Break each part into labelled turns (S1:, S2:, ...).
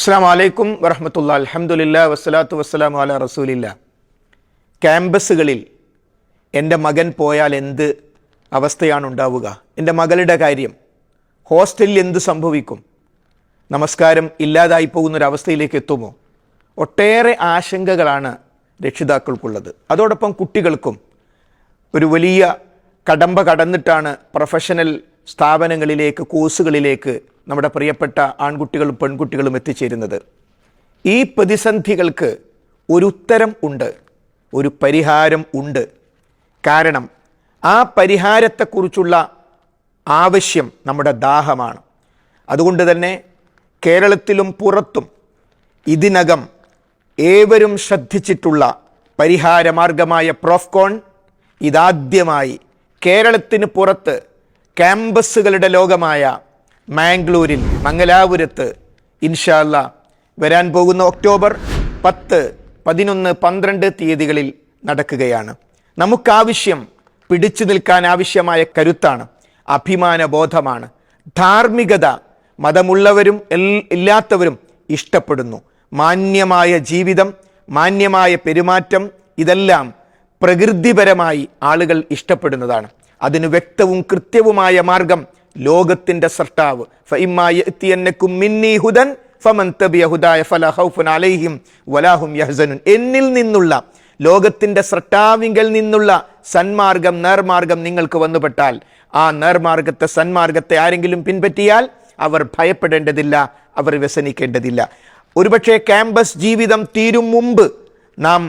S1: അസ്സലാമു അലൈക്കും വറഹ്മത്തുള്ളാഹി അൽഹംദുലില്ലാഹി വസ്സലാത്തു വസ്സലാമു അലാ റസൂലില്ലാ. ക്യാമ്പസുകളിൽ എൻ്റെ മകൻ പോയാൽ എന്ത് അവസ്ഥയാണ് ഉണ്ടാവുക? എൻ്റെ മകളുടെ കാര്യം, ഹോസ്റ്റലിൽ എന്ത് സംഭവിക്കും? നമസ്കാരം ഇല്ലാതായി പോകുന്നൊരവസ്ഥയിലേക്ക് എത്തുമോ? ഒട്ടേറെ ആശങ്കകളാണ് രക്ഷിതാക്കൾക്കുള്ളത്. അതോടൊപ്പം കുട്ടികൾക്കും ഒരു വലിയ കടമ്പ കടന്നിട്ടാണ് പ്രൊഫഷണൽ സ്ഥാപനങ്ങളിലേക്ക്, കോഴ്സുകളിലേക്ക് നമ്മുടെ പ്രിയപ്പെട്ട ആൺകുട്ടികളും പെൺകുട്ടികളും എത്തിച്ചേരുന്നത്. ഈ പ്രതിസന്ധികൾക്ക് ഒരു ഉത്തരം ഉണ്ട്, ഒരു പരിഹാരം ഉണ്ട്. കാരണം ആ പരിഹാരത്തെക്കുറിച്ചുള്ള ആവശ്യം നമ്മുടെ ദാഹമാണ്. അതുകൊണ്ട് തന്നെ കേരളത്തിലും പുറത്തും ഇതിനകം ഏവരും ശ്രദ്ധിച്ചിട്ടുള്ള പരിഹാരമാർഗമായ പ്രോഫ്കോൺ ഇതാദ്യമായി കേരളത്തിന് പുറത്ത് ക്യാമ്പസുകളുടെ ലോകമായ മാംഗ്ലൂരിൽ, മംഗലാപുരത്ത് ഇൻഷാ അല്ലാഹ് വരാൻ പോകുന്ന ഒക്ടോബർ 10, 11, 12 തീയതികളിൽ നടക്കുകയാണ്. നമുക്കാവശ്യം പിടിച്ചു നിൽക്കാൻ ആവശ്യമായ കരുത്താണ്, അഭിമാനബോധമാണ്, ധാർമ്മികത. മതമുള്ളവരും ഇല്ലാത്തവരും ഇഷ്ടപ്പെടുന്നു. മാന്യമായ ജീവിതം, മാന്യമായ പെരുമാറ്റം, ഇതെല്ലാം പ്രകൃതിപരമായി ആളുകൾ ഇഷ്ടപ്പെടുന്നതാണ്. അതിന് വ്യക്തവും കൃത്യവുമായ മാർഗം ലോകത്തിൻ്റെ സൃഷ്ടാവ് ഫഇമ്മാ യഅതിയന്നകും മിന്നീ ഹുദൻ ഫമൻ തബിഅ ഹുദായ ഫലാ ഖൗഫുൻ അലൈഹിം വലാ ഹും യഹ്സനുൻ. എന്നിൽ നിന്നുള്ള, ലോകത്തിൻ്റെ സൃഷ്ടാവിങ്കൽ നിന്നുള്ള സന്മാർഗം, നേർമാർഗം നിങ്ങൾക്ക് വന്നുപെട്ടാൽ ആ നേർമാർഗത്തെ, സന്മാർഗത്തെ ആരെങ്കിലും പിൻപറ്റിയാൽ അവർ ഭയപ്പെടേണ്ടതില്ല, അവർ വ്യസനിക്കേണ്ടതില്ല. ഒരുപക്ഷെ ക്യാമ്പസ് ജീവിതം തീരും മുമ്പ് നാം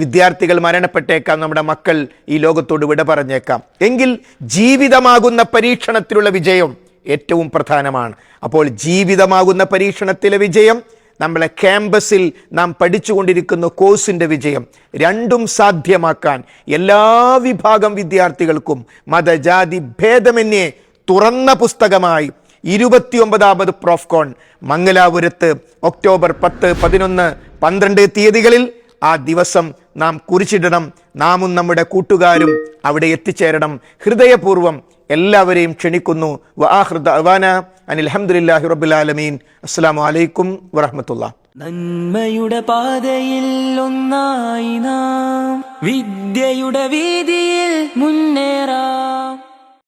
S1: വിദ്യാർത്ഥികൾ മരണപ്പെട്ടേക്കാം, നമ്മുടെ മക്കൾ ഈ ലോകത്തോട് വിട പറഞ്ഞേക്കാം. എങ്കിൽ ജീവിതമാകുന്ന പരീക്ഷണത്തിലുള്ള വിജയം ഏറ്റവും പ്രധാനമാണ്. അപ്പോൾ ജീവിതമാകുന്ന പരീക്ഷണത്തിലെ വിജയം, നമ്മളെ ക്യാമ്പസിൽ നാം പഠിച്ചുകൊണ്ടിരിക്കുന്ന കോഴ്സിൻ്റെ വിജയം, രണ്ടും സാധ്യമാക്കാൻ എല്ലാ വിഭാഗം വിദ്യാർത്ഥികൾക്കും മതജാതി ഭേദമന്യേ തുറന്ന പുസ്തകമായി 29ാമത് പ്രോഫ്കോൺ മംഗലാപുരത്ത് ഒക്ടോബർ 10, 11, 12 തീയതികളിൽ ആ ദിവസം നാം കുറിച്ചിടണം. നാമും നമ്മുടെ കൂട്ടുകാരും അവിടെ എത്തിച്ചേരണം. ഹൃദയപൂർവ്വം എല്ലാവരെയും ക്ഷണിക്കുന്നു. വആഖിറു ദഅ്വാനാ അനിൽ ഹംദുലില്ലാഹി റബ്ബിൽ ആലമീൻ. അസ്സലാമു അലൈക്കും വറഹ്മത്തുള്ളാഹി.
S2: നന്മയുടെ പാതയിൽ ഒന്നായി നാം വിദ്യയുടെ വീതിയിൽ മുന്നേറാം.